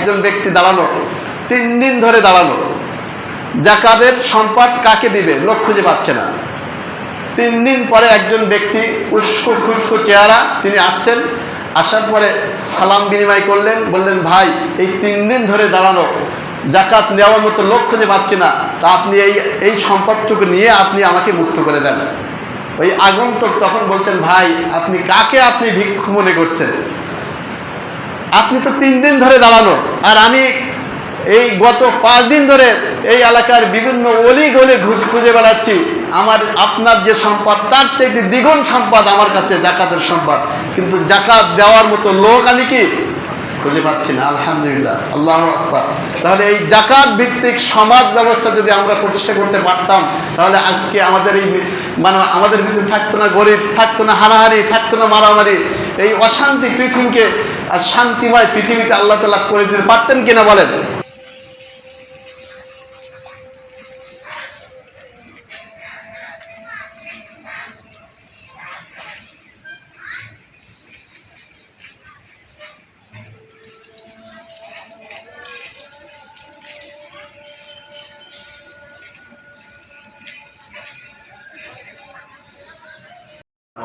একজন ব্যক্তি দাঁড়ানো, 3 দিন ধরে দাঁড়ানো, যাকাতের সম্পদ কাকে দিবে লোক খুঁজে পাচ্ছে না। 3 দিন পরে একজন ব্যক্তি উস্কো খুস্কো চেহারা, তিনি আসছেন, আসার পরে সালাম বিনিময় করলেন, বললেন ভাই এই 3 দিন ধরে দাঁড়ানো, যাকাত নেওয়ার মতো লোক খুঁজে পাচ্ছি না, তা আপনি এই সম্পদটুকু নিয়ে আপনি আমাকে মুক্ত করে দেন। ওই আগন্তুক তখন বলছেন ভাই আপনি কাকে আপনি ভিক্ষু মনে করছেন? আপনি তো 3 দিন ধরে দাঁড়ানো, আর আমি এই গত 5 দিন ধরে এই এলাকার বিভিন্ন অলি গলি খুঁজে বেড়াচ্ছি, আপনার যে সম্পদ তার চাইতে দ্বিগুণ সম্পদ আমার কাছে যাকাতের সম্পদ, কিন্তু যাকাত দেওয়ার মতো লোক আমি কি খুঁজে পাচ্ছি না। আলহামদুলিল্লাহ, আল্লাহু আকবার। তাহলে এই যাকাত ভিত্তিক সমাজ ব্যবস্থা যদি আমরা প্রতিষ্ঠা করতে পারতাম, তাহলে আজকে আমাদের এই আমাদের ভিতরে থাকতো না গরিব, থাকতো না হানাহানি, থাকতো না মারামারি, এই অশান্তি পৃথিবীকে আর শান্তিময় পৃথিবীতে আল্লাহ তাআলা করে দিতে পারতেন কিনা বলেন?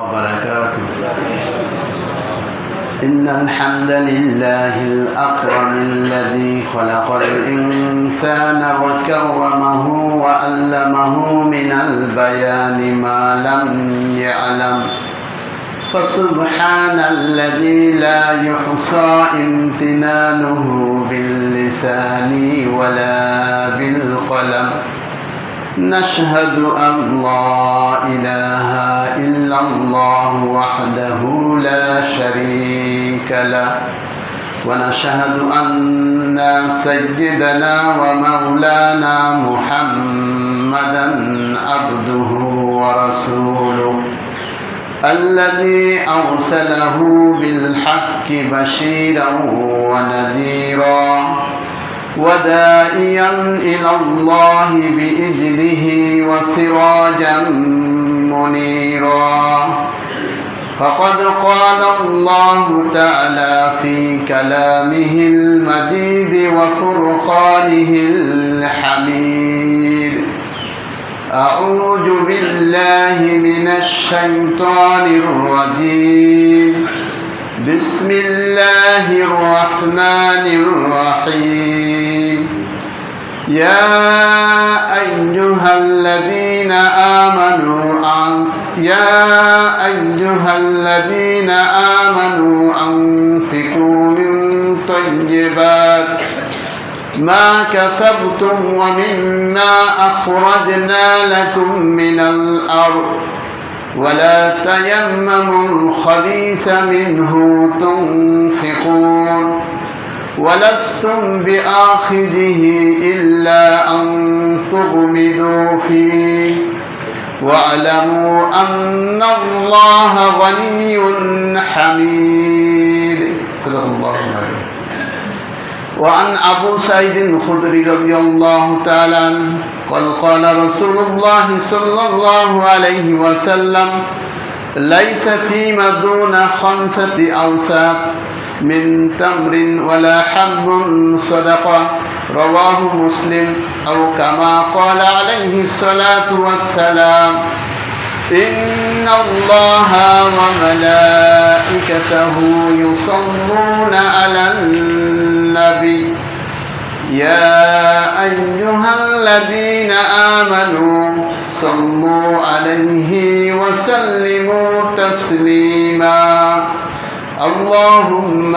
وبركاته. إن الحمد لله الأكرم الذي خلق الإنسان وكرمه وعلمه من البيان ما لم يعلم، فسبحان الذي لا يحصى امتنانه باللسان ولا بالقلم. نشهد أن لا إله إلا الله وحده لا شريك له، ونشهد أن سيدنا ومولانا محمدا عبده ورسوله الذي أرسله بالحق بشيرا ونذيرا وداعيا إلى الله بإذنه وسراجا منيرا. فقد قال الله تعالى في كلامه المجيد وفرقانه الحميد: أعوذ بالله من الشيطان الرجيم، بسم الله الرحمن الرحيم. يا أيها الذين آمنوا أنفقوا من طيبات ما كسبتم ومما أخرجنا لكم من الأرض ولا تيمموا الخبيث منه تنفقون ولستم بآخذه إلا أن تغمضوا فيه واعلموا أن الله غني حميد. صدق الله العظيم. وعن أبو سعيد الخدري رضي الله تعالى عنه قال رسول الله صلى الله عليه وسلم: ليس فيما دون 5 أوساق من تمر ولا حب صدقة. رواه مسلم. أو كما قال عليه الصلاة والسلام: إن الله وملائكته يصلون على النبي يا أيها الذين آمنوا صلوا عليه وسلموا تسليما. اللهم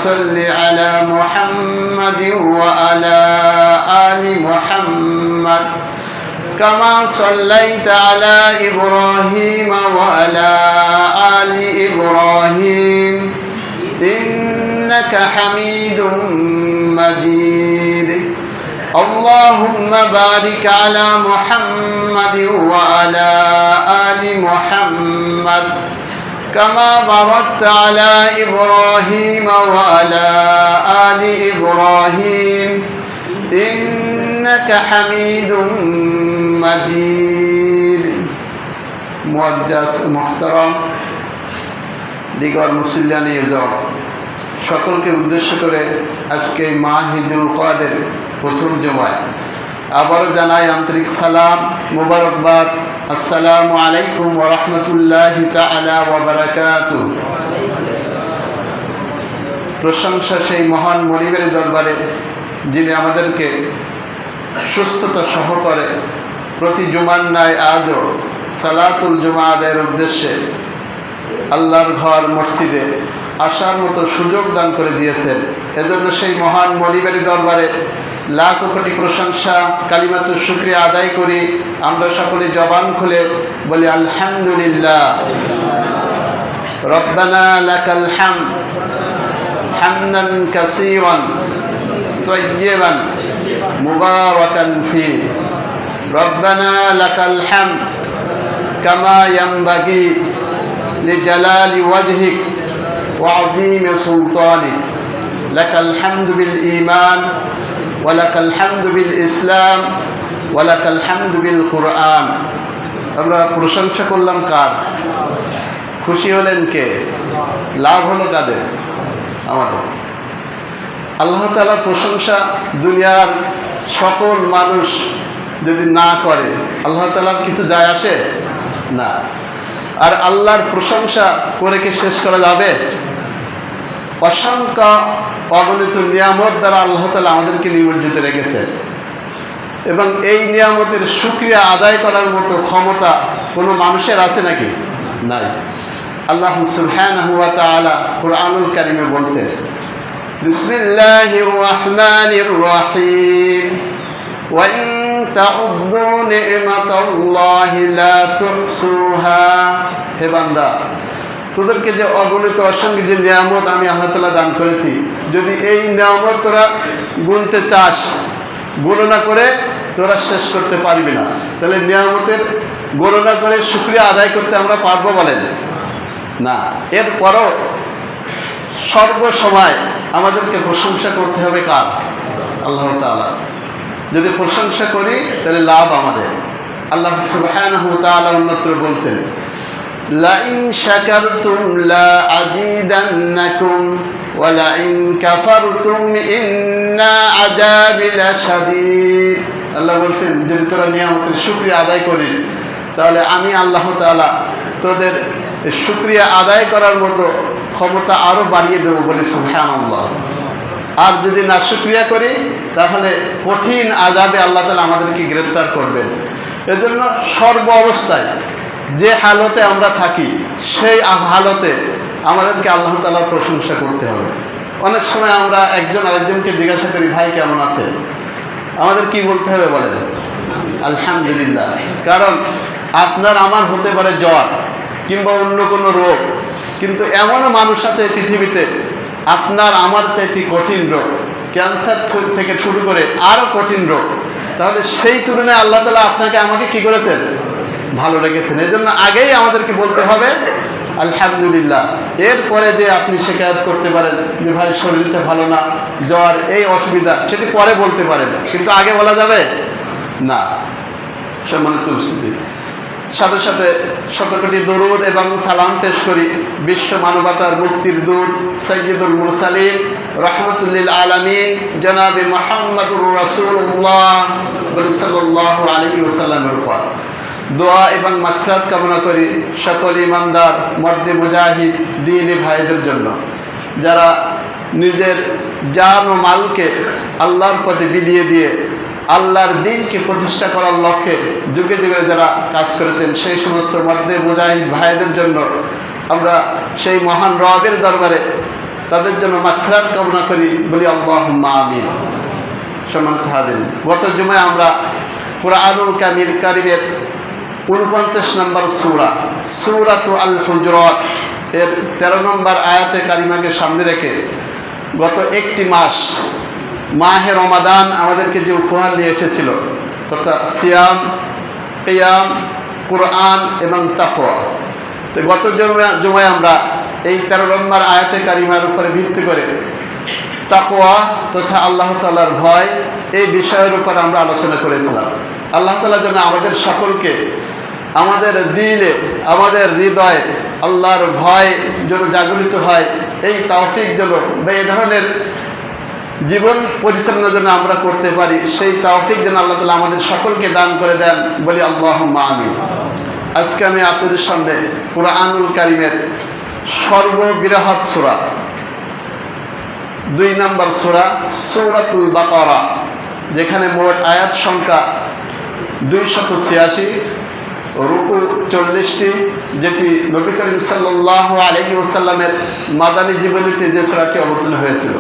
صل على محمد وعلى آل محمد كما صليت على إبراهيم وعلى آل إبراهيم إنك حميد مجيد. اللهم بارك على محمد وعلى آل محمد كما باركت على إبراهيم وعلى آل إبراهيم إنك حميد مجيد. মুআজ্জাজ মুহতারাম দিগর মুসল্লিয়ান, সকলকে উদ্দেশ্য করে আজকে মাহিদুল কাদের প্রথম জুমায় আবারও জানাই আন্তরিক সালাম মোবারকবাদ। আসসালামু আলাইকুম ওয়া রাহমাতুল্লাহি তাআলা ওয়া বারাকাতুহু। প্রশংসা সেই মহান মনিবের দরবারে যিনি আমাদেরকে সুস্থতা সহকারে প্রতি জুমার ন্যায় আজও সালাতুল জুমা আদায়ের উদ্দেশ্যে আল্লাহর ঘর মসজিদে আসার মতো সুযোগ দান করে দিয়েছেন। এজন্য সেই মহান মনিবের দরবারে লাখ কোটি প্রশংসা কালিমাতুর শুকরিয়া আদায় করি। আমরা সকলে জবান খুলে বলি আলহামদুলিল্লাহ। রব্বানা লাকাল হামদ হামদান কাসীরান তাইয়্যিবান মুবারাকান ফি। রব্বানা লাকাল হামদ কামা ইয়ানবাগি লিজালালি ওয়াজহিক ওয়া আযীমি সুলতানিক। লাকাল হামদু বিল ঈমান ওয়া লাকাল হামদু বিল ইসলাম ওয়া লাকাল হামদু বিল কুরআন। আমরা প্রশংসা করলাম কার? খুশি হলেন কে? লাভ হলো কাদের? আমাদের। আল্লাহ তাআলার প্রশংসা দুনিয়ার সকল মানুষ যদি না করে আল্লাহ তাআলার কিছু যায় আসে না। আর আল্লাহর প্রশংসা করে কি শেষ করা যাবে? অসংখ্য অগণিত নিয়ামত দ্বারা আল্লাহ তাআলা আমাদেরকে নিমজ্জিত রেখেছেন এবং এই নিয়ামতের শুকরিয়া আদায় করার মতো ক্ষমতা কোনো মানুষের আছে নাকি? নাই। আল্লাহ সুবহানাহু ওয়া তাআলা কুরআনুল কারীমে বলছেন, বিসমিল্লাহির রাহমানির রহিম, ওয়া ইন তাউদ্দু নি'মাতাল্লাহি লা তুহসুহা। হে বান্দা, তোদেরকে যে অগণিত অসংখ্য যে নিয়ামত আমি আল্লাহ তাআলা দান করেছি, যদি এই নিয়ামত তোরা গুনতে চাস, গণনা করে তোরা শেষ করতে পারবি না। তাহলে নিয়ামতের গণনা করে শুকরিয়া আদায় করতে আমরা পারবো বলেন? না। এরপরও সর্বসময় আমাদেরকে প্রশংসা করতে হবে কার? আল্লাহ তাআলা। যদি প্রশংসা করি তাহলে লাভ আমাদের। আল্লাহ সুবহানাহু ওয়া তাআলা অন্যত্র বলছেন, লাইন শাকারতুম লা আযীদান্নাকুম ওয়া লাইন কাফারতুম ইন্না আযাবি লাশাদীদ। আল্লাহ বলছেন, যদি তোরা নিয়ামতের শুকরিয়া আদায় করিস তাহলে আমি আল্লাহ তাআলা তোদের শুকরিয়া আদায় করার মতো ক্ষমতা আরো বাড়িয়ে দেবো বলে সুবহানাল্লাহ। আর যদি না শুকরিয়া করি তাহলে কঠিন আযাবে আল্লাহ তাআলা আমাদেরকে গ্রেফতার করবেন। এজন্য সর্ব অবস্থায় যে হালতে আমরা থাকি সেই হালতে আমাদেরকে আল্লাহ তাআলার প্রশংসা করতে হবে। অনেক সময় আমরা একজন আরেকজনকে জিজ্ঞাসা করি, ভাই কেমন আছে? আমাদের কি বলতে হবে বলেন? আলহামদুলিল্লাহ। কারণ আপনার আমার হতে পারে জ্বর কিংবা অন্য কোনো রোগ, কিন্তু এমনও মানুষ আছে পৃথিবীতে আপনার আমার চাইতে কঠিন রোগ, ক্যান্সার থেকে শুরু করে আরও কঠিন রোগ। তাহলে সেই তুলনায় আল্লাহ তাআলা আপনাকে আমাকে কি করেছেন? ভালো রেখেছেন। এই জন্য আগেই আমাদেরকে বলতে হবে আলহামদুলিল্লাহ। এরপরে যে আপনি শিকায়ত করতে পারেন যে ভাই শরীরটা ভালো না, জ্বর, এই অসুবিধা, সেটি পরে বলতে পারেন, কিন্তু আগে বলা যাবে না। সম্মানিত উপস্থিতি, সাথে সাথে শতকোটি দরুদ এবং সালাম পেশ করি বিশ্ব মানবতার মুক্তির দূত সাইয়্যিদুল মুরসালিন রাহমাতুল লিল আলামিন জনাবে মুহাম্মদুর রাসূলুল্লাহ সাল্লাল্লাহু আলাইহি ওয়াসাল্লামের উপর। দোয়া এবং মাগফিরাত কামনা করি সকল ইমানদার মর্দে মুজাহিদ দ্বীনি ভাইদের জন্য, যারা নিজের জান ও মালকে আল্লাহর পথে বিলিয়ে দিয়ে আল্লাহর দ্বীনকে প্রতিষ্ঠা করার লক্ষ্যে যুগে যুগে যারা কাজ করেছেন, সেই সমস্ত মর্দে মুজাহিদ ভাইদের জন্য আমরা সেই মহান রবের দরবারে তাদের জন্য মাগফিরাত কামনা করি, বলি আল্লাহুম্মা আমিন। সম্মানিত হাজিরিন, গত জুমায় আমরা কুরআনুল কারীমের 49 নম্বর সূরা সূরাতু আল হুজুরাত এর 13 নম্বর আয়াতে কারিমাকে সামনে রেখে গত একটি মাস মাহে রমাদান আমাদেরকে যে উপহার নিয়ে এসেছিল, তথা সিয়াম, কিয়াম, কুরআন এবং তাকওয়া। তো গত জুমায় আমরা এই 13 নম্বর আয়াতে কারিমার উপরে ভিত্তি করে তাকওয়া তথা আল্লাহ তাআলার ভয় এই বিষয়ের উপর আমরা আলোচনা করেছিলাম। আল্লাহ তাআলা যেন আমাদের সকলকে আমাদের দিলে, আমাদের হৃদয়ে আল্লাহর ভয় যেন জাগরিত হয়, এই তৌফিক যেন বা এই ধরনের জীবন পরিচালনা যেন আমরা করতে পারি, সেই তৌফিক যেন আল্লাহ তাআলা আমাদের সকলকে দান করে দেন, বলি আল্লাহুম্মা আমিন। আজকে আমি আপনাদের সামনে কুরআনুল কারীমের সর্ববৃহৎ সূরা 2 নম্বর সূরা সূরাতুল বাকারা, যেখানে মোট আয়াত সংখ্যা 286, রুকু 40টি, যেটি নবী করিম সাল্লাল্লাহু আলাইহি ওয়াসাল্লামের মাদানী জীবনীতে যে সূরাটি অবতীর্ণ হয়েছিল,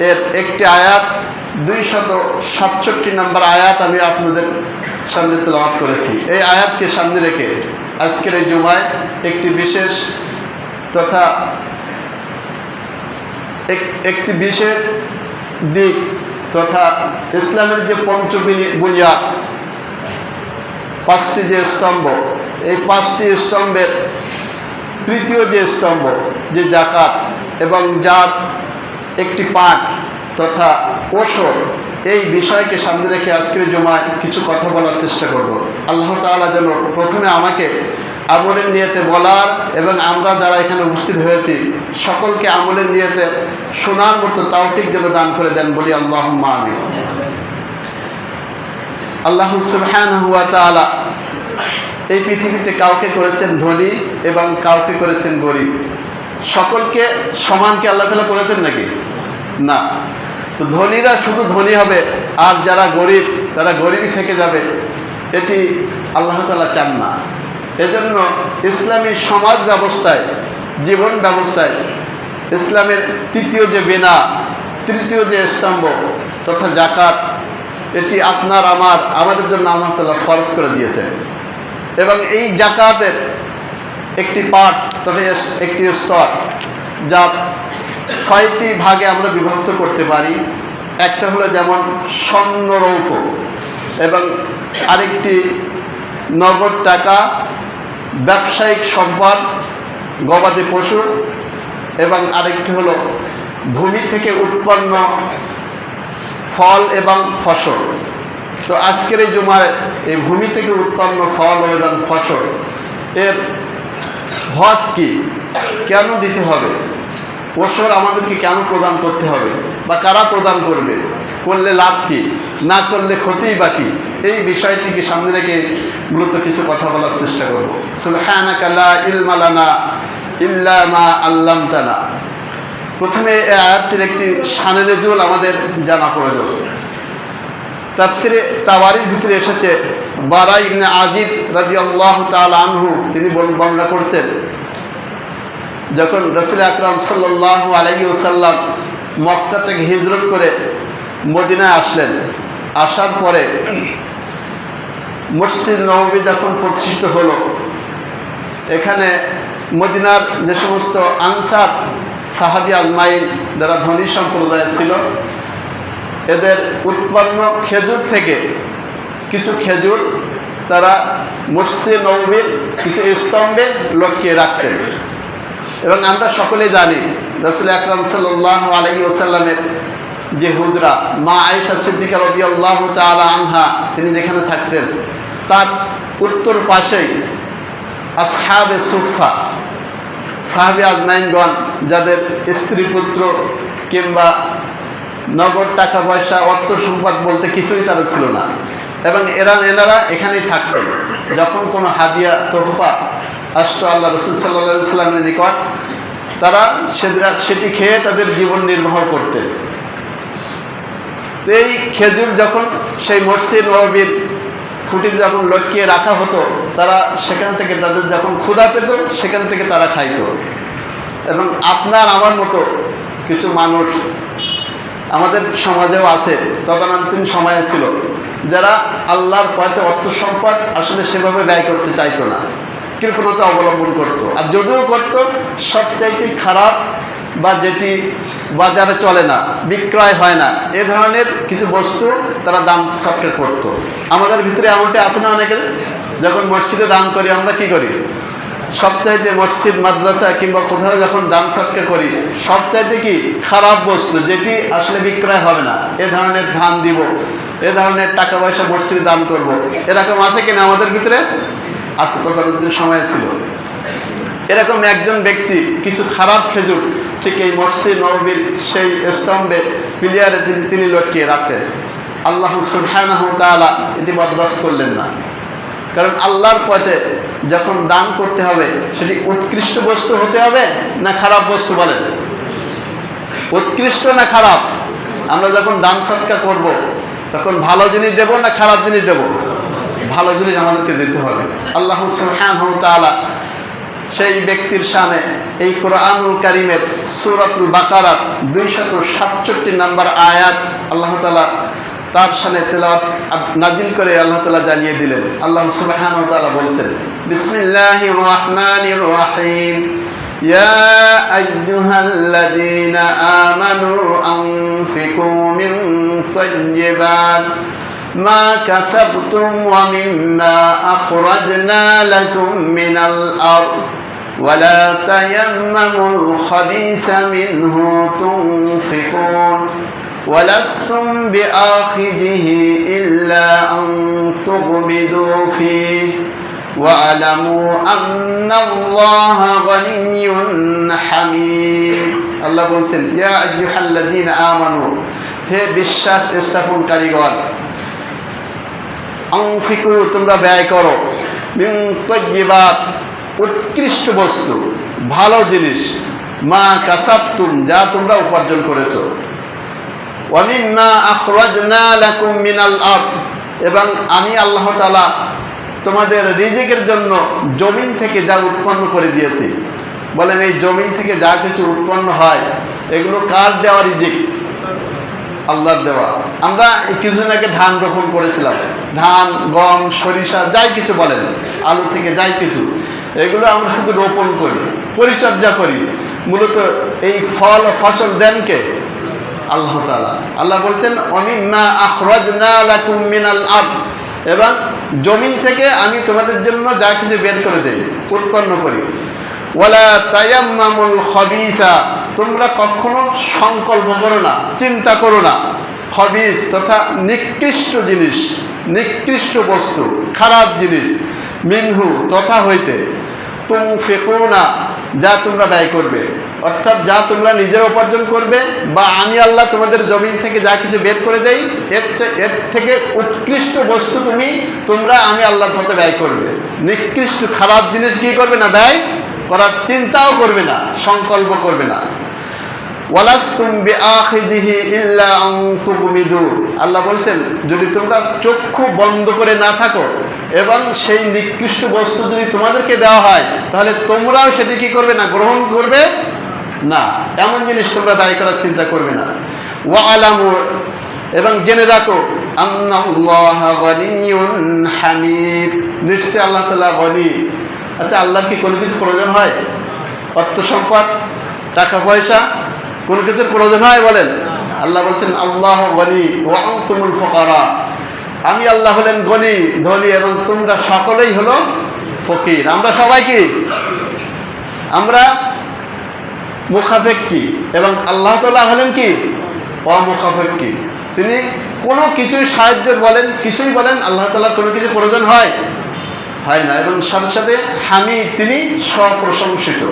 এর একটি আয়াত 267 নম্বর আয়াত আমি আপনাদের সামনে তেলাওয়াত করেছি। এই আয়াতকে সামনে রেখে আজকের এই জুমায় একটি বিশেষ তথা একটি বিশেষ দিক তথা ইসলামের যে বুনিয়াদ, 5টি যে স্তম্ভ, এই 5টি স্তম্ভের তৃতীয় যে স্তম্ভ যে যাকাত, এবং যার একটি পাঠ তথা ওসর, এই বিষয়কে সামনে রেখে আজকের জুমায় কিছু কথা বলার চেষ্টা করব। আল্লাহ তাআলা যেন প্রথমে আমাকে আমলের নিয়তে বলার এবং আমরা যারা এখানে উপস্থিত হয়েছি সকলকে আমলের নিয়তে শোনার মতো তৌফিক যেন দান করে দেন, বলি আল্লাহুম্মা আমিন। আল্লাহ সুবহানাহু ওয়া তাআলা এই পৃথিবীতে কাউকে করেছেন ধনী এবং কাউকে করেছেন গরিব। সকলকে সমানকে আল্লাহ তাআলা করেছেন নাকি? না। তো ধনীরা শুধু ধনী হবে আর যারা গরিব তারা গরিবই থেকে যাবে, এটি আল্লাহ তাআলা চান না। এজন্য ইসলামী সমাজ ব্যবস্থায়, জীবন ব্যবস্থায় ইসলামের তৃতীয় যে বেনা, তৃতীয় যে স্তম্ভ তথা যাকাত, এটি আপনার আমাদের জন্য আল্লাহ তাআলা ফরজ করে দিয়েছেন। এবং এই যাকাতের একটি পার্ট তবে একটি স্তর, যা 6টি ভাগে আমরা বিভক্ত করতে পারি। একটা হলো যেমন স্বর্ণরৌপ্য, এবং আরেকটি নগদ টাকা, ব্যবসায়িক সম্পদ, গবাদি পশু, এবং আরেকটি হলো ভূমি থেকে উৎপন্ন ফল এবং ফসল। তো আজকের এই জুমায় এই ভূমি থেকে উৎপন্ন ফল এবং ফসল এর হক কি, কেন দিতে হবে, ওসর আমাদেরকে কেন প্রদান করতে হবে বা কারা প্রদান করবে, করলে লাভ কি, না করলে ক্ষতিই বা কি, এই বিষয়টিকে সামনে রেখে মূলত কিছু কথা বলার চেষ্টা করব। সুবহানাকা লা ইলমা লানা ইল্লা মা আল্লামতানা। প্রথমে এই আয়াতটির একটি শানে নজুল আমাদের জানা প্রয়োজন। তাফসিরে তাবারির ভিতরে এসেছে, বারা ইবনে আজিব রাদিয়াল্লাহু তাআলা আনহু তিনি বর্ণনা করছেন, যখন রাসূল আকরাম সাল্লাল্লাহু আলাইহি ওয়াসাল্লাম মক্কা থেকে হিজরত করে মদিনায় আসলেন, আসার পরে মসজিদ নববী যখন প্রতিষ্ঠিত হলো, এখানে মদিনার যে সমস্ত আনসার সাহাবী আজমাইন যারা ধনী সম্প্রদায় ছিল, এদের উৎপন্ন খেজুর থেকে কিছু খেজুর তারা মসজিদ নববীর কিছু স্তম্ভে লটকিয়ে রাখতেন। এবং আমরা সকলে জানি রাসূল আকরাম সাল্লাল্লাহু আলাইহি ওয়াসাল্লামের যে হুজরা মা আয়েশা সিদ্দিকা রাদিয়াল্লাহু তাআলা আনহা তিনি যেখানে থাকতেন, তার উত্তর পাশেই আসহাবে সুফফা, সাহাবী আজমাইনগণ যাদের স্ত্রী পুত্র কিংবা নগদ টাকা পয়সা অর্থ সম্পদ বলতে কিছুই তারা ছিল না, এবং এনারা এখানেই থাকতেন। যখন কোনো হাদিয়া তোহফা আসতো আল্লাহ রাসূল সাল্লাল্লাহু আলাইহি ওয়াসাল্লামের নিকট, তারা সেটি খেয়ে তাদের জীবন নির্বাহ করতেন। এই খেজুর যখন সেই মসজিদ নববীর খুঁটি যখন লটকিয়ে রাখা হতো, তারা সেখান থেকে তাদের যখন ক্ষুধা পেত সেখান থেকে তারা খাইত। এবং আপনার আমার মতো কিছু মানুষ আমাদের সমাজেও আছে, তদানীন্তন সময়ে ছিল, যারা আল্লাহর পথে অর্থ সম্পদ আসলে সেভাবে ব্যয় করতে চাইতো না, কৃপণতা অবলম্বন করত। আর যদিও করত, সবচাইতে খারাপ বা যেটি বাজারে চলে না, বিক্রয় হয় না, এ ধরনের কিছু বস্তু তারা দান সৎকার করত। আমাদের ভিতরে এমনটা আছে না অনেকের, যখন মসজিদে দান করি আমরা কি করি, সবচাইতে মসজিদ মাদ্রাসা কিংবা কোথাও যখন দান সৎকার করি, সবচাইতে কি খারাপ বস্তু যেটি আসলে বিক্রয় হবে না, এ ধরনের ধান দিব, এ ধরনের টাকা পয়সা মসজিদে দান করব, এরকম আছে কিনা আমাদের ভিতরে? আছে, তদারুদ্দিন সময় ছিল। এরকম একজন ব্যক্তি কিছু খারাপ খেজুর ঠিক এই মসজিদ নববীর সেই স্তম্ভে পিলিয়ারে তিনি লটকিয়ে রাখতেন। আল্লাহ সুবহানাহু ওয়া তাআলা এটি বরদাস্ত করলেন না। কারণ আল্লাহর পথে যখন দান করতে হবে সেটি উৎকৃষ্ট বস্তু হতে হবে না খারাপ বস্তু? বলেন, উৎকৃষ্ট না খারাপ? আমরা যখন দান সৎকা করব তখন ভালো জিনিস দেব না খারাপ জিনিস দেব? ভালো জিনিস আমাদেরকে দিতে হবে। আল্লাহ সুবহানাহু ওয়া তাআলা সেই ব্যক্তির শানে এই কোরআনুল কারীমের সূরাতুল বাকারার 267 নম্বর আয়াত আল্লাহ তাআলা তার শানে তেলাওয়াত নাজিল করে আল্লাহ তাআলা জানিয়ে দিলেন। আল্লাহ সুবহানাহু ওয়া তাআলা বলছেন, বিসমিল্লাহির রাহমানির রাহিম, ইয়া আইয়ুহাল্লাযীনা আমানু আনফিকু মিন তাইয়্যিবাত মা কাসাবতুম ওয়া মিম্মা আখরাজনা লাকুম মিনাল আরদ ولا تيمموا الخبيث منه تنفقون ولستم بآخذه إلا أن تغمضوا فيه واعلموا أن الله غني حميد। আল্লাহ বলছেন, ইয়া আইয়ুহাল্লাযীনা আমানু, হে বিশ্বাস স্থাপনকারীগণ, আনফিকু, তোমরা ব্যয় করো, মিন তাইয়্যিবাত, উৎকৃষ্ট বস্তু, ভালো জিনিস, মা কাসাবতুম, যা তোমরা উপার্জন করেছো, ওয়া মিম্মা আখরাজনা লাকুম মিনাল আরদ, এবং আমি আল্লাহ তাআলা তোমাদের রিজিকের জন্য জমিন থেকে যা উৎপন্ন করে দিয়েছি। বলেন, এই জমিন থেকে যা কিছু উৎপন্ন হয় এগুলো কার দেওয়া রিজিক? আল্লাহর দেওয়া। আমরা কিছুদিন আগে ধান রোপণ করেছিলাম, ধান, গম, সরিষা, যাই কিছু বলেন, আলু থেকে যাই কিছু, এগুলো আমরা শুধু রোপণ করি, পরিচর্যা করি। মূলত এই ফল ফসল দেন কে? আল্লাহ তাআলা। আল্লাহ বলছেন, ওয়ামিম্মা আখরাজনা লাকুম মিনাল আরদ, এবং জমিন থেকে আমি তোমাদের জন্য যা কিছু বের করে দেই, উৎপন্ন করি। ওয়ালা তায়াম্মামুল খবিসা, তোমরা কখনো সংকল্প করো না, চিন্তা করো না, খবিস তথা নিকৃষ্ট জিনিস, নিকৃষ্ট বস্তু, খারাপ জিনিস, মিনহু তথা হইতে, তুনফিকুনা, যা তোমরা ব্যয় করবে, অর্থাৎ যা তোমরা নিজেরা উপার্জন করবে, বা আমি আল্লাহ তোমাদের জমিন থেকে যা কিছু বের করে দেই, এর থেকে উৎকৃষ্ট বস্তু তোমরা আমি আল্লাহর পথে ব্যয় করবে। নিকৃষ্ট খারাপ জিনিস কি করবে না? ব্যয় করার চিন্তাও করবে না, সংকল্প করবে না। ওয়ালাস্তুম বিআখিযিহি ইল্লা আন তুগমিদু, আল্লাহ বলছেন, যদি তোমরা চক্ষু বন্ধ করে না থাকো এবং সেই নিকৃষ্ট বস্তু যদি তোমাদেরকে দেওয়া হয়, তাহলে তোমরাও সেটি কি করবে না? গ্রহণ করবে না। এমন জিনিস তোমরা ব্যয় করার চিন্তা করবে না। ওয়ালামু, এবং জেনে রাখো, আন্নাল্লাহা গনিয়্যুন হামিদ, নিশ্চয় আল্লাহ তাআলা গনি। আচ্ছা, আল্লাহর কি কোনো কিছু প্রয়োজন হয়? অর্থ সম্পদ, টাকা পয়সা, কোনো কিছুর প্রয়োজন হয়? বলেন। আল্লাহ বলছেন, আল্লাহ গনি ওয়া আনতুমুল ফুকারা, আমি আল্লাহ হলেন গনি, ধনী, এবং তোমরা সকলেই হলো ফকির। আমরা সবাই কি? আমরা মুখাপেক্ষী, এবং আল্লাহ তাআলা হলেন কি? অমুখাপেক্ষী। তিনি কোনো কিছুই সাহায্য বলেন, কিছুই বলেন, আল্লাহ তাআলার কোনো কিছু প্রয়োজন হয় না, এবং সাথে সাথে হামিদ, তিনি স্বপ্রশংসিত।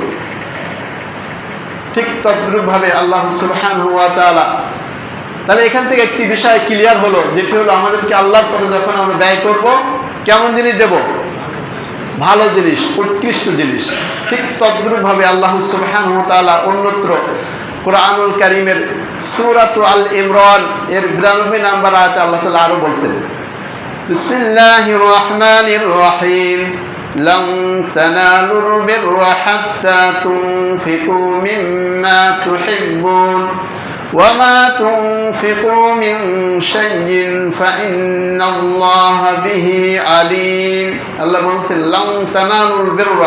ঠিক তদ্রূপভাবে আল্লাহ সুবহানাহু ওয়া তাআলা, তাহলে এখান থেকে একটি বিষয় ক্লিয়ার হলো, যেটি হলো আমাদেরকে আল্লাহর পথে যখন আমরা ব্যয় করব, কেমন জিনিস দেব? ভালো জিনিস, উৎকৃষ্ট জিনিস। ঠিক তদ্রূপভাবে আল্লাহ সুবহানাহু ওয়া তাআলা অন্যত্র কোরআনুল কারীমের সূরাতু আল ইমরান এর 92 নম্বর আয়াতে আল্লাহ তাআলা আরো বলছেন, বিসমিল্লাহির রহমানির রহিম, لن تنالوا البر حتى تنفقوا مما تحبون وما تنفقوا من شيء فإن الله به عليم। আল্লাহ বলছেন, لن تنالوا البر,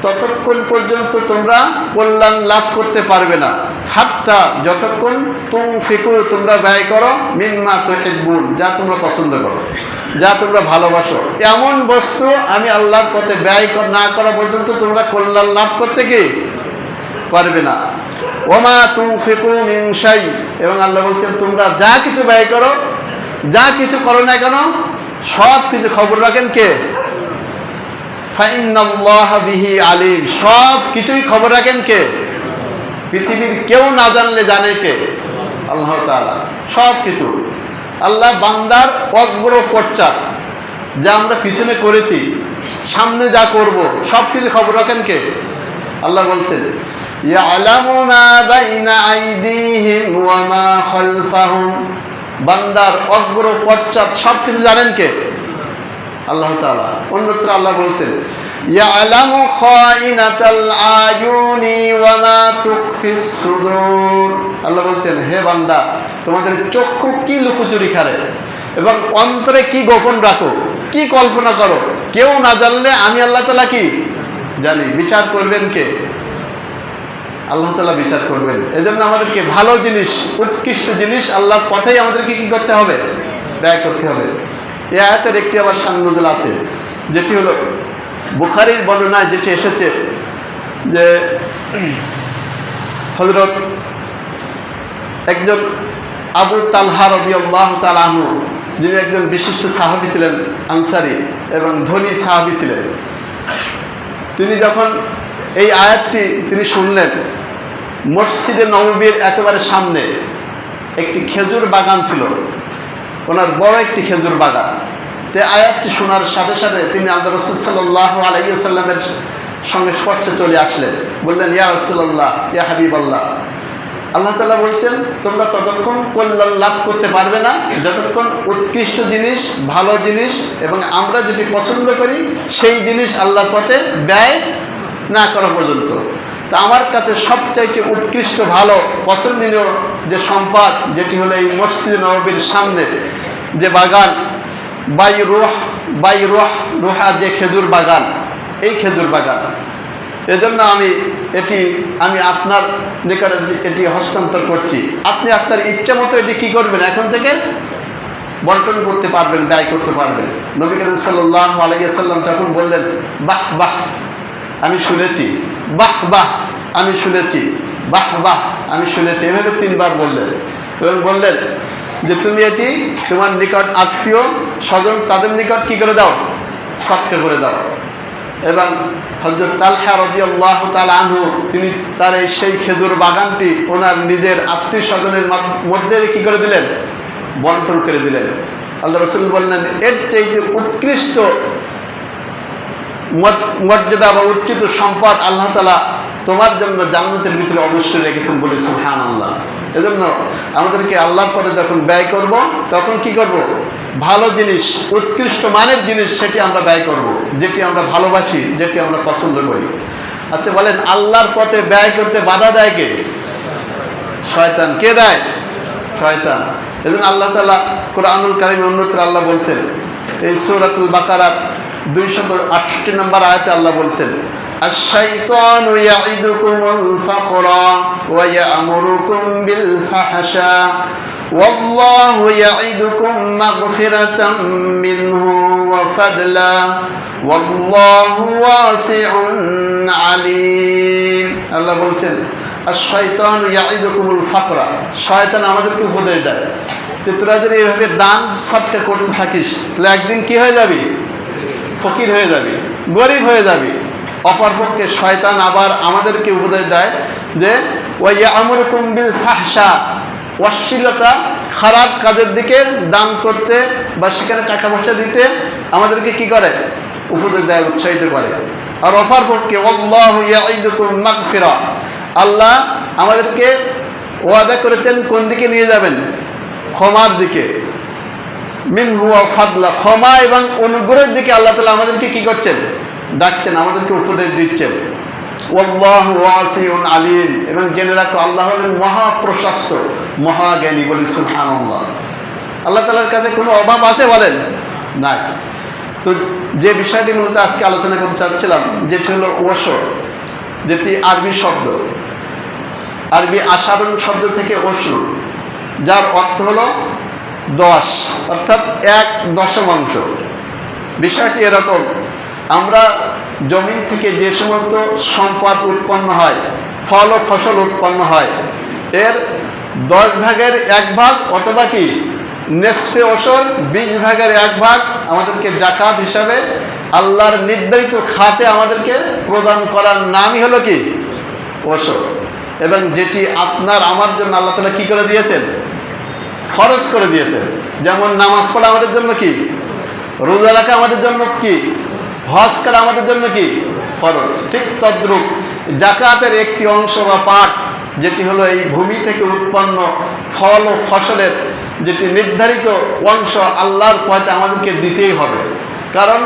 ততক্ষণ পর্যন্ত তোমরা কল্যাণ লাভ করতে পারবে না, হাত্তা, যতক্ষণ, তুনফিকু, তোমরা ব্যয় করো, মিম্মা তুহিব্বুন, যা তোমরা পছন্দ করো, যা তোমরা ভালোবাসো, এমন বস্তু আমি আল্লাহর পথে ব্যয় না করা পর্যন্ত তোমরা কল্যাণ লাভ করতে কি পারবে না। ওমা তুনফিকু মিন শাই, এবং আল্লাহ বলছেন, তোমরা যা কিছু ব্যয় করো, যা কিছু করো না কেন, সব কিছু খবর রাখেন কে? ফাইন্নাল্লাহা বিহি আলিম, সব কিছুই খবর রাখেন কে? পৃথিবীর কেউ না জানলে জানে কে? আল্লাহ তাআলা। সব কিছু আল্লাহ বান্দার অগ্র পশ্চাৎ, যা আমরা পিছনে করেছি, সামনে যা করব, সব কিছু খবর রাখেন কে? আল্লাহ বলছেন ইয়ালামু মা বাইনা আইদিহিম ওয়া মা খালফাহুম, বান্দার অগ্র পশ্চাৎ সব কিছু জানেন কে? আল্লাহ তাআলা। অন্যত্র আল্লাহ বলছেন ইয়ালামু খাইনাতাল আয়ুনি ওয়া মা তুখফিস সুদূর, আল্লাহ বলছেন হে বান্দা, তোমাদের চক্ষু কি লুকোচুরি করে এবং অন্তরে কি গোপন রাখো, কি কল্পনা করো, কেউ না জানলে আমি আল্লাহ তাআলা কি জানি। বিচার করবেন কে? আল্লাহ তাআলা বিচার করবেন। এজন্য আমাদেরকে ভালো জিনিস, উৎকৃষ্ট জিনিস আল্লাহর পথেই আমাদেরকে কি করতে হবে? ব্যয় করতে হবে। এই আয়াতের একটি আবার শান নজুল আছে, যেটি হলো বুখারীর বর্ণনায় যেটি এসেছে যে হযরত একজন আবু তালহা রাদিয়াল্লাহু তাআলা আনহু, যিনি একজন বিশিষ্ট সাহাবী ছিলেন, আনসারী এবং ধনী সাহাবী ছিলেন, তিনি যখন এই আয়াতটি তিনি শুনলেন, মসজিদে নববীর একেবারে সামনে একটি খেজুর বাগান ছিল, ওনার বড় একটি খেজুর বাগান। তে আয়াতটি শোনার সাথে সাথে তিনি আল্লাহ রাসূল সাল্লাল্লাহু আলাইহি ওয়াসাল্লামের সঙ্গে স্পর্শে চলে আসলেন, বললেন ইয়া রাসূলুল্লাহ, ইয়া হাবিবাল্লাহ, আল্লাহ তাআলা বলছেন তোমরা ততক্ষণ কল্যাণ লাভ করতে পারবে না যতক্ষণ উৎকৃষ্ট জিনিস, ভালো জিনিস এবং আমরা যেটি পছন্দ করি সেই জিনিস আল্লাহর পথে ব্যয় না করা পর্যন্ত। তা আমার কাছে সবচাইতে উৎকৃষ্ট, ভালো, পছন্দনীয় যে সম্পদ, যেটি হলো এই মসজিদে নববীর সামনে যে বাগান, রুহা যে খেজুর বাগান, এই খেজুর বাগান। এজন্য আমি আপনার নিকটে এটি হস্তান্তর করছি। আপনি আপনার ইচ্ছা মতো এটি কি করবেন, এখন থেকে বন্টন করতে পারবেন, ব্যয় করতে পারবেন। নবী করিম সাল্লাল্লাহু আলাইহি ওয়াসাল্লাম তখন বললেন বাহ বাহ আমি শুনেছি, বাহ বাহ আমি শুনেছি, বাহ বাহ আমি শুনেছি, এভাবে 3 বার বললেন এবং বললেন যে তুমি এটি তোমার নিকট আত্মীয় স্বজন তাদের নিকট কি করে দাও, সদকা করে দাও। এবং হযরত তালহা রাদিয়াল্লাহু তাআলা আনহু তিনি তার এই সেই খেজুর বাগানটি ওনার নিজের আত্মীয় স্বজনের মধ্যে কি করে দিলেন, বন্টন করে দিলেন। আল্লাহ রাসূল বললেন এর চাইতে উৎকৃষ্ট মর্যাদা বা উচ্চিত সম্পদ আল্লাহ তাআলা তোমার জন্য জান্নাতের ভিতরে অবশ্যই রেখেছেন, বলি সুবহানাল্লাহ। এজন্য আমাদেরকে আল্লাহর পথে যখন ব্যয় করব তখন কি করব, ভালো জিনিস, উৎকৃষ্ট মানের জিনিস সেটি আমরা ব্যয় করব, যেটি আমরা ভালোবাসি, যেটি আমরা পছন্দ করি। আচ্ছা বলেন, আল্লাহর পথে ব্যয় করতে বাধা দেয় কে? শয়তান। কে দেয়? শয়তান। এজন্য আল্লাহ তাআলা কোরআনুল কারীমে অন্যত্র আল্লাহ বলছেন, এই সূরাতুল বাকারার 268 নম্বর আয়াতে আল্লাহ বলছেন আশ-শাইতানু ইয়াইদুকুমুল ফাকরা ওয়া ইয়া'মুরুকুম বিল ফাহশা ওয়াল্লাহু ইয়াইদুকুম মাগফিরাতাম মিনহু ওয়া ফাদলা ওয়াল্লাহু ওয়াসিউন আলীম। আল্লাহ বলছেন আশ-শাইতানু ইয়াইদুকুমুল ফাকরা, শয়তান আমাদেরকে উপদেশ দেয় যে তোরা যদি এইভাবে দান সদকা করতে থাকিস তাহলে একদিন কি হয়ে যাবি, ফকির হয়ে যাবি, গরিব হয়ে যাবি। অপরপক্ষে শয়তান আবার আমাদেরকে উপদেশ দেয় যে ওয়া ইয়া'মুরুকুম বিল ফাহশা, অশ্লীলতা, খারাপ কাজের দিকে দান করতে বা সেখানে টাকা পয়সা দিতে আমাদেরকে কি করে, উপদেশ দেয়, উৎসাহিত করে। আর অপরপক্ষে আল্লাহু ইয়াইদুকুম মাগফিরা, আল্লাহ আমাদেরকে ওয়াদা করেছেন কোন দিকে নিয়ে যাবেন, ক্ষমার দিকে। মিনহু ওয়া ফাদলা, ক্ষমা এবং অনুগ্রহের দিকে আল্লাহ তাআলা আমাদেরকে কি করছেন, ডাকছেন, আমাদেরকে উপদেশ দিচ্ছেন। ওয়াল্লাহু ওয়াসিউন আলীম, এবং জেনে রাখো আল্লাহ হলেন মহাপ্রশস্ত, মহাজ্ঞানী, বলি সুবহানাল্লাহ। আল্লাহ তাআলার কাছে কোনো অভাব আছে বলেন? নাই। তো যে বিষয়টি মূলত আজকে আলোচনা করতে চাচ্ছিলাম, যেটি হলো ওশর, যেটি আরবি শব্দ, আরবি আশারুন শব্দ থেকে ওশর, যার অর্থ হলো 10, অর্থাৎ 1/10। বিষয়টি এরকম, আমরা জমিন থেকে যে সমস্ত সম্পদ উৎপন্ন হয়, ফল ও ফসল উৎপন্ন হয়, এর 10 ভাগের 1 ভাগ অথবা কি নেসফে ওশর 20 ভাগের 1 ভাগ আমাদেরকে যাকাত হিসাবে আল্লাহর নির্ধারিত খাতে আমাদেরকে প্রদান করার নামই হলো কি? ওশর। এবং যেটি আপনার আমার জন্য আল্লাহ তাআলা কি করে দিয়েছেন? খরচ করে দিয়েছেন। যেমন নামাজ পড়া আমাদের জন্য কি? রোজা রাখা আমাদের জন্য কি? হজ করা আমাদের জন্য কি? ফরজ। ঠিক তদ্রূপ যাকাতের একটি অংশ বা পাঠ, যেটি হলো এই ভূমি থেকে উৎপন্ন ফল ও ফসলের যেটি নির্ধারিত অংশ, আল্লাহর পথে আমাদেরকে দিতেই হবে। কারণ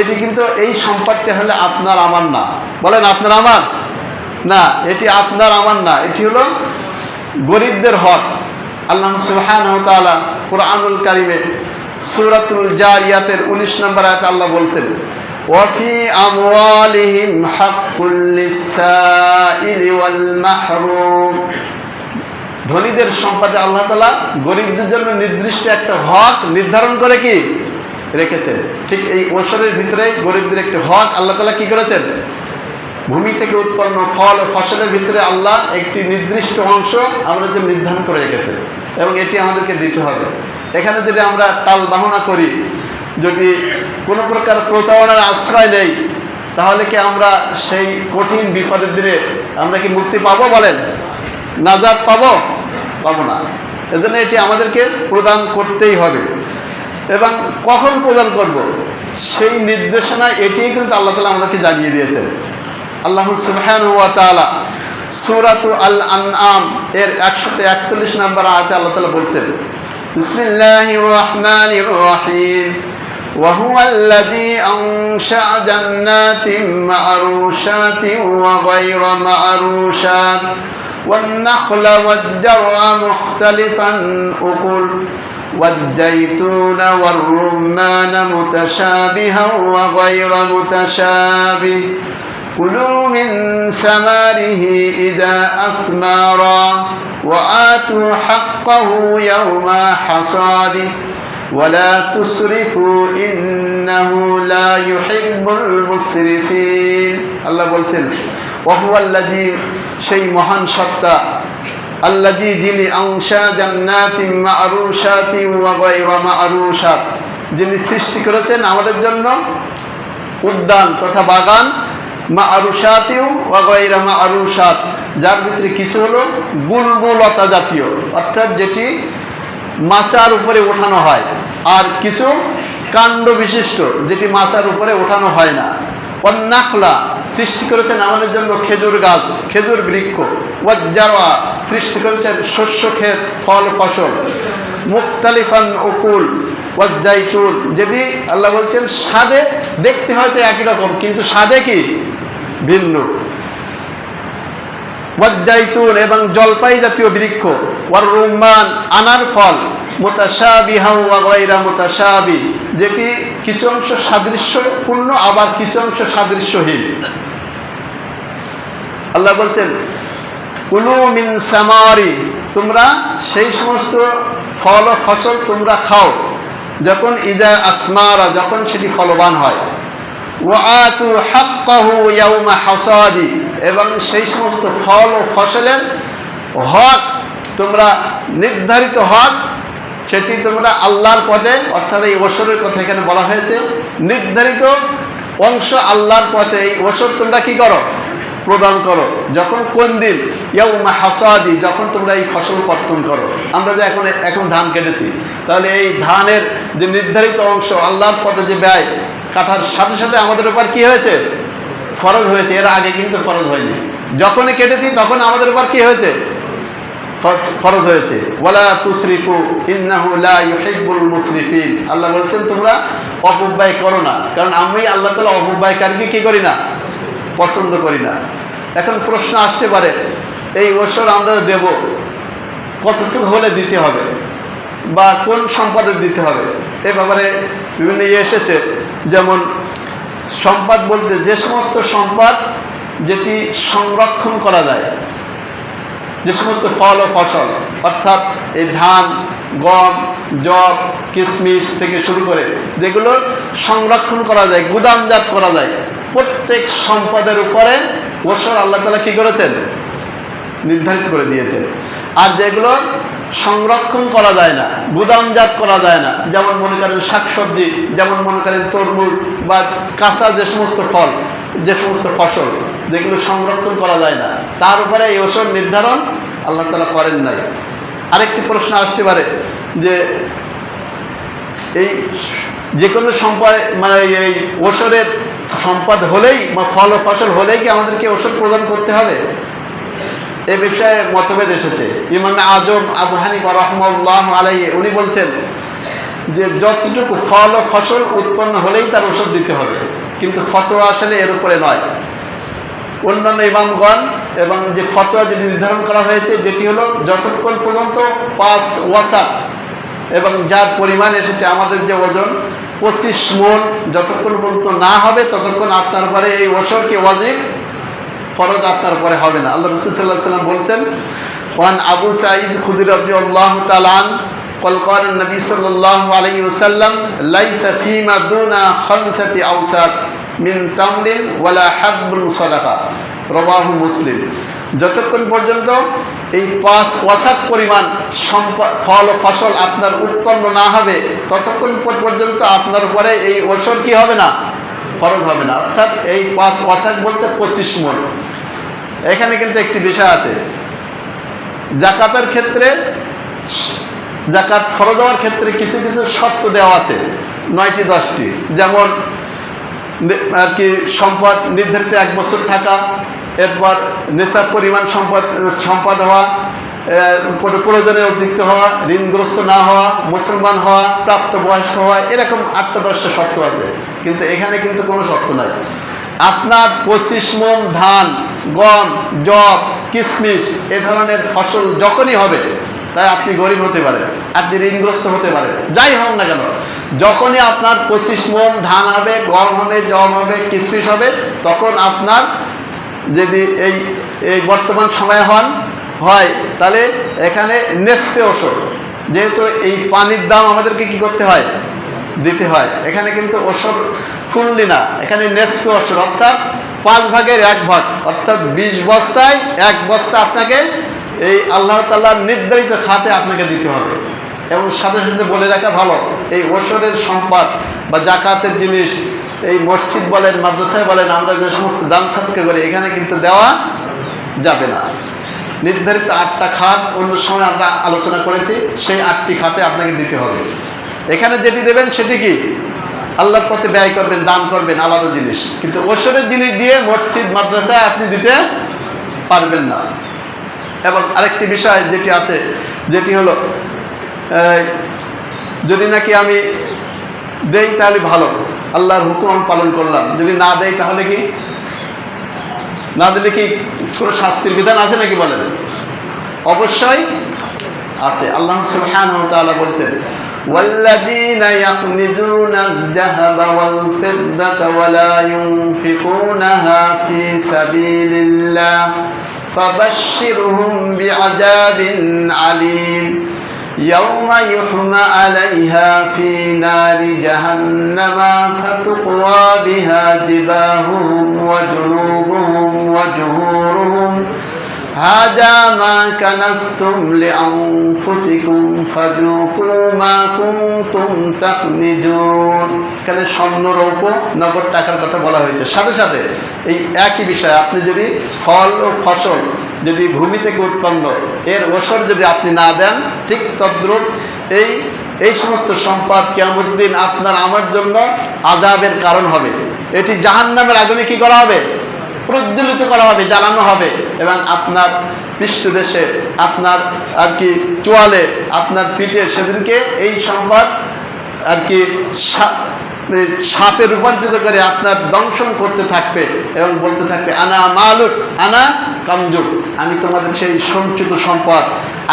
এটি কিন্তু এই সম্পদটা হলে আপনার আমার না। বলেন আপনার আমার না, এটি আপনার আমার না, এটি হলো গরিবদের হক। আল্লাহ সুবহানাহু ওয়া তাআলা কুরআনুল কারীমে সূরাতুল জারিয়াতের 19 নম্বর আয়াতে আল্লাহ বলছেন, ওয়াফি আমওয়ালিহিম হাক্কুল লিসাইলি ওয়াল মাহরুম। ধনীদের সম্পদে আল্লাহ তাআলা গরিবদের জন্য নির্দিষ্ট একটা হক নির্ধারণ করে কি রেখেছেন। ঠিক এই ওশরের ভিতরে গরিবদের একটি হক আল্লাহ তাআলা কি করেছেন? ভূমি থেকে উৎপন্ন ফল ও ফসলের ভিতরে আল্লাহ একটি নির্দিষ্ট অংশ আমরা যে নির্ধারণ করে রেখেছেন, এবং এটি আমাদেরকে দিতে হবে। এখানে যদি আমরা টাল বাহানা করি, যদি কোনো প্রকার প্রতারণার আশ্রয় নেই, তাহলে কি আমরা সেই কঠিন বিপদের দিনে আমরা কি মুক্তি পাবো? বলেন, নাজাত পাবো? পাবো না। এজন্য এটি আমাদেরকে প্রদান করতেই হবে। এবং কখন প্রদান করব সেই নির্দেশনা এটিই কিন্তু আল্লাহ তাআলা আমাদেরকে জানিয়ে দিয়েছেন। আল্লাহ সুবহানাহু ওয়া তাআলা সূরাতু আল আনআম এর 141 নম্বর আয়াতে আল্লাহ তাআলা বলছেন, বিসমিল্লাহির রাহমানির রহিম, ওয়া হুয়াল্লাযী আনশাআ জান্নাতিন মা'রুশাতিন ওয়া গায়রা মা'রুশাত ওয়ান নাখলা ওয়াজ জারআ মুখতালিফান উকুল والزيتون والرمان متشابها وغير متشابه كلوا من ثمره إذا أثمر وآتوا حقه يوم حصاده ولا تسرفوا إنه لا يحب المسرفين। আল্লাহ বলছেন, وهو الذي সেই মহান সত্তা, আল্লাযী যিনি আনশা জান্নাতিন মা'রুশাতিন ওয়া গায়রা মা'রুশাত, যিনি সৃষ্টি করেছেন আমাদের জন্য উদ্যান তথা বাগান, মা'রুশাতিন ওয়া গায়রা মা'রুশাত, যার ভিতরে কিছু হলো গুল্মলতা জাতীয়, অর্থাৎ যেটি মাচার উপরে ওঠানো হয়, আর কিছু কাণ্ড বিশিষ্ট যেটি মাচার উপরে ওঠানো হয় না। ওয়ান নাখলা সৃষ্টি করেছেন আমাদের জন্য খেজুর গাছ, খেজুর বৃক্ষ। ওয়াজ জারআ সৃষ্টি করেছেন শস্য ক্ষেত, ফল ফসল। মুখতালিফান উকুল ওয়াজ জাইতুন, যদি আল্লাহ বলছেন স্বাদে দেখতে হয়তো একই রকম, কিন্তু স্বাদে কি ভিন্ন। ওয়াজ জাইতুন এবং জলপাই জাতীয় বৃক্ষ। ওয়ার রুম্মান আনার ফল। মুতাশাবিহা ওয়া গায়রা মুতাশাবি, যেটি কিছু অংশ সাদৃশ্যপূর্ণ আবার কিছু অংশ সাদৃশ্যহীন। আল্লাহ বলছেন, কুলু মিন সামারি, তোমরা সেই সমস্ত ফল ও ফসল তোমরা খাও যখন ইজা আসমারা, যখন সেটি ফলবান হয়। ওয়া আতু হাক্কাহু ইয়াউমা হাসাদি, এবং সেই সমস্ত ফল ও ফসলের হক তোমরা নির্ধারিত হক সেটি তোমরা আল্লাহর পথে, অর্থাৎ এই ওশরের কথা এখানে বলা হয়েছে, নির্ধারিত অংশ আল্লাহর পথে এই ওশর তোমরা কি করো? প্রদান করো। যখন কোন দিন? ইয়াউমা হাসাদি, যখন তোমরা এই ফসল কর্তন করো। আমরা যে এখন ধান কেটেছি, তাহলে এই ধানের যে নির্ধারিত অংশ আল্লাহর পথে যে ব্যয়, কাটার সাথে সাথে আমাদের উপর কি হয়েছে? ফরজ হয়েছে। এর আগে কিন্তু ফরজ হয়নি। যখনই কেটেছি তখন আমাদের উপর কি হয়েছে? ফরজ হয়েছে। ওয়ালা তুসরিফু ইন্নাহু লা ইউহিব্বুল মুসরিফিন, আল্লাহ বলছেন তোমরা অপব্যয় করো না, কারণ আমি আল্লাহ তাআলা অপব্যয়কারীকে কি করি না? পছন্দ করি না। এখন প্রশ্ন আসতে পারে, এই ওশর আমরা দেব কতটুকু হলে দিতে হবে, বা কোন সম্পদে দিতে হবে? এ ব্যাপারে বিভিন্ন এসেছে। যেমন সম্পদ বলতে যে সমস্ত সম্পদ যেটি সংরক্ষণ করা যায়, যে সমস্ত ফল ও ফসল, অর্থাৎ এই ধান, গম, যব, কিশমিশ থেকে শুরু করে যেগুলো সংরক্ষণ করা যায়, গুদামজাত করা যায়, প্রত্যেক সম্পদের উপরে ওশর আল্লাহ তাআলা কি করেছেন? নির্ধারিত করে দিয়েছেন। আর যেগুলো সংরক্ষণ করা যায় না, গুদামজাত করা যায় না। যেমন মনে করেন শাকসবজি, যেমন মনে করেন তরমুজ বা কাঁচা যে সমস্ত ফল, যে সমস্ত ফসল যেগুলো সংরক্ষণ করা যায় না, তার উপরে এই ওষুধ নির্ধারণ আল্লাহ তাআলা করেন নাই। আরেকটি প্রশ্ন আসতে পারে যে এই যে কোনো সম্পদ মানে এই ওষুধের সম্পদ হলেই বা ফল ও ফসল হলেই কি আমাদেরকে ওষুধ প্রদান করতে হবে? এ বিষয়ে মতভেদ এসেছে। ইমাম আজম আবু হানিফা রাহমাতুল্লাহ আলাইহি উনি বলছেন যে যতটুকু ফল ও ফসল উৎপন্ন হলেই তার ওষুধ দিতে হবে, কিন্তু ফতোয়া আসলে এর উপরে নয়। অন্যান্য ইমামগণ এবং যে ফতোয়া যেটি নির্ধারণ করা হয়েছে যেটি হলো যতক্ষণ পর্যন্ত 5 ওয়াসাক এবং যার পরিমাণ এসেছে আমাদের যে ওজন 25 মণ যতক্ষণ পর্যন্ত না হবে ততক্ষণ আপনার উপরে এই ওষুধকে ওয়াজিব ফরজ আপনার উপরে হবে না। আল্লাহ রাসূল সাল্লাল্লাহু আলাইহি ওয়াসাল্লাম বলছেন, ওয়ান আবু সাঈদ খুদরি রাদিয়াল্লাহু তাআলা আন قال قال النبي صلى الله عليه وسلم ليس فيما دون 5 أوساق من تمر ولا حب صدقة رواه মুসলিম। যতক্ষণ পর্যন্ত এই 5 ওয়াসাক পরিমাণ ফল ও ফসল আপনার উৎপন্ন না হবে ততক্ষণ পর্যন্ত আপনার উপরে এই ওষুধ কি হবে না? ফরজ হবে না। অর্থাৎ এই 5 ওয়াসাক বলতে 25 মণ। এখানে কিন্তু একটি বিষয় আছে, যাকাতের ক্ষেত্রে, যাকাত ফরজ দেওয়ার ক্ষেত্রে কিছু কিছু শর্ত দেওয়া আছে, 9টি 10টি। যেমন আর কি সম্পদ নির্ধারিত 1 বছর থাকা, এরপর নেশাব পরিমাণ সম্পদ হওয়া, প্রয়োজনে অতিরিক্ত হওয়া, ঋণগ্রস্ত না হওয়া, মুসলমান হওয়া, প্রাপ্তবয়স্ক হওয়া, এরকম 8টা 10টা শর্ত আছে। কিন্তু এখানে কিন্তু কোনো শর্ত নাই। আপনার 25 মণ ধান, গম, যব, কিশমিশ এ ধরনের ফসল যখনই হবে, তাই আপনি গরিব হতে পারেন, আপনি ঋণগ্রস্ত হতে পারেন, যাই হোক না কেন, যখনই আপনার 25 মণ ধান হবে, গম হবে, যব হবে, কিশমিশ হবে, তখন আপনার যদি এই বর্তমান সময় হয় তাহলে এখানে নেসফে ওষুধ, যেহেতু এই পানির দাম আমাদেরকে কি করতে হয়? দিতে হয়। এখানে কিন্তু ওষুধ ফুললি না, এখানে নেসফে ওষুধ, অর্থাৎ 5 ভাগের 1 ভাগ, অর্থাৎ 20 বস্তায় 1 বস্তা আপনাকে এই আল্লাহ তাআলার নির্ধারিত খাতে আপনাকে দিতে হবে। এবং সাথে সাথে বলে রাখা ভালো, এই ওষুধের সম্পদ বা জাকাতের জিনিস এই মসজিদ বলেন, মাদ্রাসায় বলেন, আমরা যে সমস্ত দান সাদকা করি এখানে কিন্তু দেওয়া যাবে না। নির্ধারিত 8টা খাত অন্য সময় আমরা আলোচনা করেছি, সেই 8টি খাতে আপনাকে দিতে হবে। এখানে যেটি দেবেন সেটি কি? আল্লাহর পথে ব্যয় করবেন, দান করবেন, আলাদা জিনিস। কিন্তু ওষুধের জিনিস দিয়ে মসজিদ মাদ্রাসায় আপনি দিতে পারবেন না। এবং আরেকটি বিষয় যেটি আছে, যেটি হলো যদি নাকি আমি দেই তাহলে ভালো, আল্লাহর হুকুম আমি পালন করলাম, যদি না দেই তাহলে কি? না দিলে কি কোনো শাস্তির বিধান আছে নাকি বলেন? অবশ্যই আছে। আল্লাহ সুবহানাহু ওয়া তাআলা বলছেন, والذين يكنزون الذهب والفضة ولا ينفقونها في سبيل الله فبشرهم بعذاب عليم يوم يحمى عليها في نار جهنم فتقوى بها جباههم وجنوبهم وظهورهم هذا ما كنزتم لأنفسكم فذوقوا ما كنتم تكنزون। এখানে স্বর্ণ রৌপ্য নগদ টাকার কথা বলা হয়েছে। সাথে সাথে এই একই বিষয়, আপনি যদি ফল ও ফসল যদি ভূমি থেকে উৎপন্ন এর ওষুধ যদি আপনি না দেন, ঠিক তদ্রূপ এই সমস্ত সম্পদ কিয়ামতের দিন আপনার আমার জন্য আযাবের কারণ হবে। এটি জাহান্নামের আগুনে কি করা হবে? প্রজ্বলিত করা হবে, জ্বালানো হবে। এবং আপনার পৃষ্ঠদেশে, আপনার আর কি চোয়ালে, আপনার পিঠে সেদিনকে এই সম্পদ আর কি সাপে রূপান্তরিত করে আপনার দংশন করতে থাকবে এবং বলতে থাকবে, আনা মালুক আনা কামজুক, আমি তোমাদের সেই সঞ্চিত সম্পদ,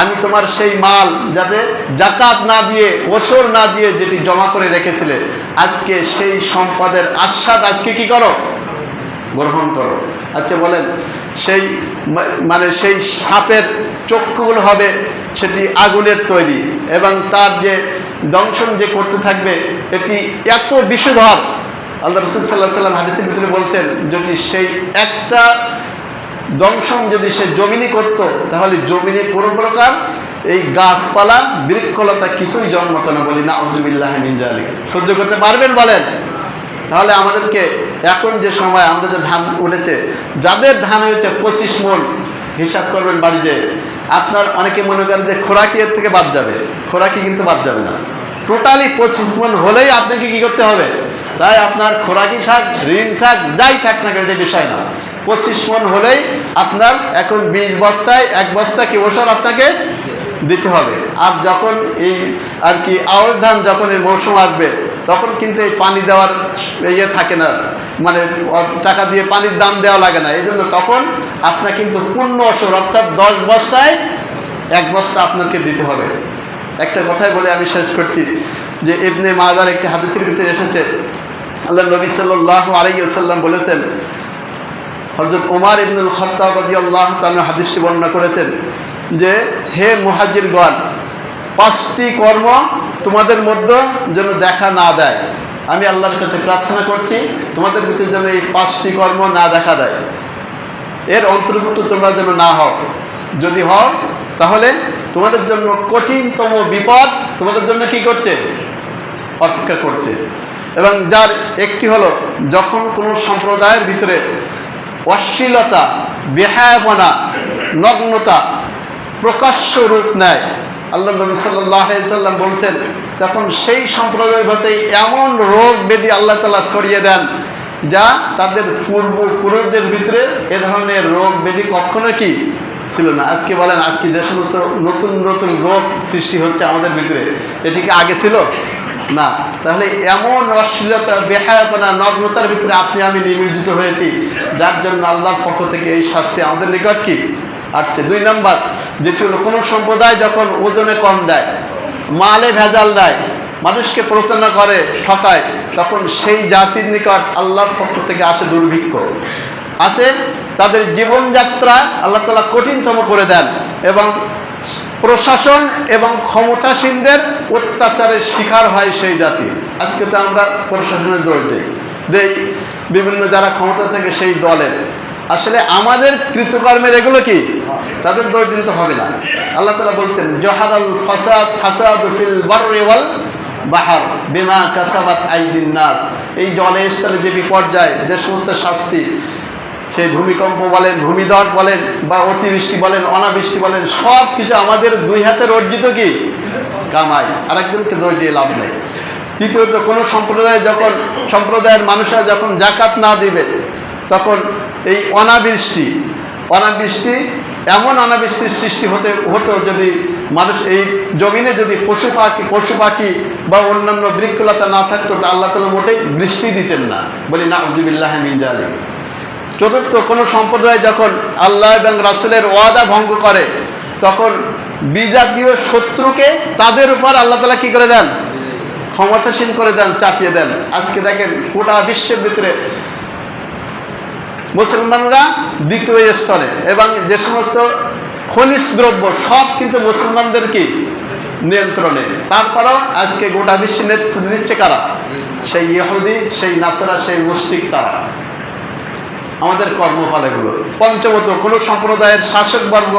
আমি তোমার সেই মাল যাতে জাকাত না দিয়ে, ওসর না দিয়ে যেটি জমা করে রেখেছিলে, আজকে সেই সম্পদের আস্বাদ আজকে কি করো? গ্রহণ করো। আচ্ছা বলেন, সেই মানে সেই সাপের চক্ষুগুলো হবে সেটি আগুনের তৈরি এবং তার যে দংশন যে করতে থাকবে এটি এত বিষধর। আল্লাহ রাসূল সাল্লাল্লাহু আলাইহি ওয়াসাল্লাম হাদিসের ভিতরে বলছেন, যদি সেই একটা দংশন যদি সে জমিনে করত তাহলে জমিনে কোনো প্রকার এই গাছপালা বৃক্ষলতা কিছুই জন্মত না, বলি নাউযুবিল্লাহি মিন যালিক। সহ্য করতে পারবেন বলেন? তাহলে আমাদেরকে এখন যে সময় আমাদের যে ধান উঠেছে, যাদের ধান হয়েছে 25 মণ, হিসাব করবেন বাড়িতে। আপনার অনেকে মনে করেন যে খোরাকি এর থেকে বাদ যাবে, খোরাকি কিন্তু বাদ যাবে না। টোটালি 25 মণ হলেই আপনাকে কি করতে হবে? তাই আপনার খোরাকি থাক, ঋণ থাক, যাই থাক না কেন, এটা বিষয় না। 25 মণ হলেই আপনার এখন 20 বস্তায় 1 বস্তা কি ওষুধ আপনাকে দিতে হবে। আর যখন এই আর কি আউশ ধান যখন এই মৌসুম আসবে, তখন কিন্তু এই পানি দেওয়ার ইয়ে থাকে না, মানে টাকা দিয়ে পানির দাম দেওয়া লাগে না। এই জন্য তখন আপনার কিন্তু পূর্ণ ওষুধ, অর্থাৎ 10 বস্তায় 1 বস্তা আপনাকে দিতে হবে। একটা কথাই বলে আমি শেষ করছি, যে ইবনে মাজার একটি হাদিসের ভিতরে এসেছে, আল্লাহ নবী সাল্লাল্লাহু আলাইহি ওয়াসাল্লাম বলেছেন, হযরত ওমর ইবনুল খাত্তাব রাদিয়াল্লাহু তাআলা হাদিসটি বর্ণনা করেছেন যে, হে মুহাজিরগণ, 5টি কর্ম তোমাদের মধ্যে যেন দেখা না দেয়। আমি আল্লাহর কাছে প্রার্থনা করছি তোমাদের ভিতরে যেন এই 5টি কর্ম না দেখা দেয়, এর অন্তর্ভুক্ত তোমরা যেন না হও। যদি হও তাহলে তোমাদের জন্য কঠিনতম বিপদ তোমাদের জন্য কি করছে? অপেক্ষা করছে। এবং যার একটি হলো, যখন কোনো সম্প্রদায়ের ভিতরে অশ্লীলতা, বেহায়াপনা, নগ্নতা প্রকাশ্য রূপ নেয়, আল্লাহ নবী সাল্লাল্লাহু আলাইহি সাল্লাম বলছেন, তখন সেই সম্প্রদায়ের ভিতরে এমন রোগ ব্যাধি আল্লাহ তাআলা ছড়িয়ে দেন, যা তাদের পূর্বপুরুষদের ভিতরে এ ধরনের রোগ ব্যাধি কখনো কি ছিল না। আজকে বলেন, আজকে যে সমস্ত নতুন নতুন রোগ সৃষ্টি হচ্ছে আমাদের ভিতরে, এটি কি আগে ছিল? না। তাহলে এমন অশ্লীলতা, বেহায়াপনা, নগ্নতার ভিতরে আপনি আমি নিমজ্জিত হয়েছি, যার জন্য আল্লাহর পক্ষ থেকে এই শাস্তি আমাদের নিকট কি আসছে। 2 নম্বর যেটি হলো, কোনো সম্প্রদায় যখন ওজনে কম দেয়, মালে ভেজাল দেয়, মানুষকে প্রতারণা করে, ঠকায়, তখন সেই জাতির নিকট আল্লাহর পক্ষ থেকে আসে দুর্ভিক্ষ, আসে তাদের জীবনযাত্রা আল্লাহ তাআলা কঠিনতম করে দেন, এবং প্রশাসন এবং ক্ষমতাসীনদের অত্যাচারের শিকার হয় সেই জাতি। আজকে তো আমরা প্রশাসনের দোষ দেই, বিভিন্ন যারা ক্ষমতা থেকে সেই দলের। আসলে আমাদের কৃতকর্মের এগুলো কি, তাদের দোষ দিতে হবে না। আল্লাহ তাআলা বলছেন, জাহারাল ফাসাদু ফিল বাররি ওয়াল বাহর বিমা কাসাবাত আইদিন নাস। এই জলে স্থলে যে বিপর্যয়, যে সমস্ত শাস্তি, সেই ভূমিকম্প বলেন, ভূমিধস বলেন, বা অতিবৃষ্টি বলেন, অনাবৃষ্টি বলেন, সব কিছু আমাদের 2 হাতের অর্জিত কি কামাই, আরেকজনকে দোষ দিয়ে লাভ নেই। তৃতীয়ত, কোনো সম্প্রদায়ের মানুষরা যখন যাকাত না দিবে, তখন এই অনাবৃষ্টি এমন অনাবৃষ্টির সৃষ্টি হতো, যদি মানুষ এই জমিনে যদি পশু পাখি বা অন্যান্য বৃক্ষলতা না থাকতো, আল্লাহ তাআলা মোটেই বৃষ্টি দিতেন না, বলি নাউযুবিল্লাহি মিন যালিক। চতুর্থ, কোনো সম্প্রদায় যখন আল্লাহ এবং রাসূলের ওয়াদা ভঙ্গ করে, তখন বিজাতীয় শত্রুকে তাদের উপর আল্লাহ তাআলা কি করে দেন? ক্ষমতাসীন করে দেন, চাপিয়ে দেন। আজকে দেখেন, গোটা বিশ্বের ভিতরে মুসলমানরা 2য় স্তরে, এবং যে সমস্ত খনিজ দ্রব্য সব কিন্তু মুসলমানদের কি নিয়ন্ত্রণে। তারপরেও আজকে গোটা বিশ্বে নেতৃত্ব দিচ্ছে কারা? সেই ইহুদি, সেই নাসারা, সেই মুশরিক, তারা। আমাদের কর্মফল এগুলো। পঞ্চমত, কোনো সম্প্রদায়ের শাসকবর্গ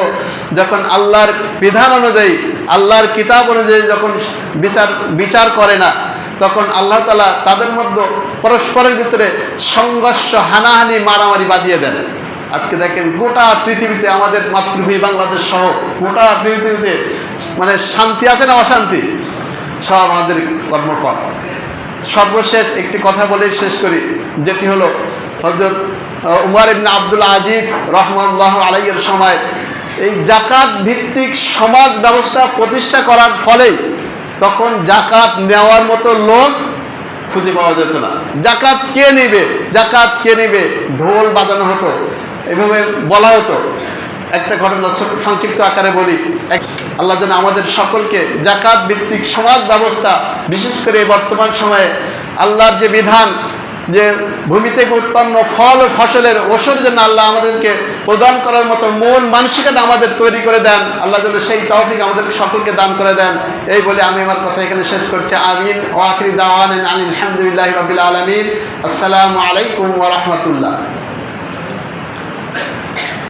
যখন আল্লাহর বিধান অনুযায়ী, আল্লাহর কিতাব অনুযায়ী যখন বিচার করে না, তখন আল্লাহ তাআলা তাদের মধ্যে পরস্পরের ভিতরে সংঘর্ষ, হানাহানি, মারামারি বাঁধিয়ে দেন। আজকে দেখেন, গোটা পৃথিবীতে, আমাদের মাতৃভূমি বাংলাদেশ সহ গোটা পৃথিবীতে, মানে শান্তি আছে না অশান্তি, সব আমাদের কর্মফল। সর্বশেষ একটি কথা বলে শেষ করি, যেটি হলো, হযরত উমর ইবনে আব্দুল আজিজ রাহমাতুল্লাহ আলাইহির সময় এই যাকাত ভিত্তিক সমাজ ব্যবস্থা প্রতিষ্ঠা করার ফলে তখন যাকাত নেওয়ার মতো লোক খুঁজে পাওয়া যেত না। যাকাত কে নেবে, ঢোল বাজানো হতো, এভাবে বলা হতো। একটা ঘটনা সংক্ষিপ্ত আকারে বলি। আল্লাহ যেন আমাদের সকলকে যাকাত ভিত্তিক সমাজ ব্যবস্থা, বিশেষ করে বর্তমান সময়ে আল্লাহর যে বিধান, যে ভূমি থেকে উৎপন্ন ফল ও ফসলের ওষুধ যেন আল্লাহ আমাদেরকে প্রদান করার মতো মন মানসিকতা আমাদের তৈরি করে দেন, আল্লাহ যেন সেই তৌফিক আমাদের সকলকে দান করে দেন। এই বলে আমি আমার কথা এখানে শেষ করছি। আমিন। ওয়া আখিরু দাওয়ানা আলহামদুলিল্লাহি রাব্বিল আলামিন। আসসালামু আলাইকুম ওয়া রাহমাতুল্লাহ।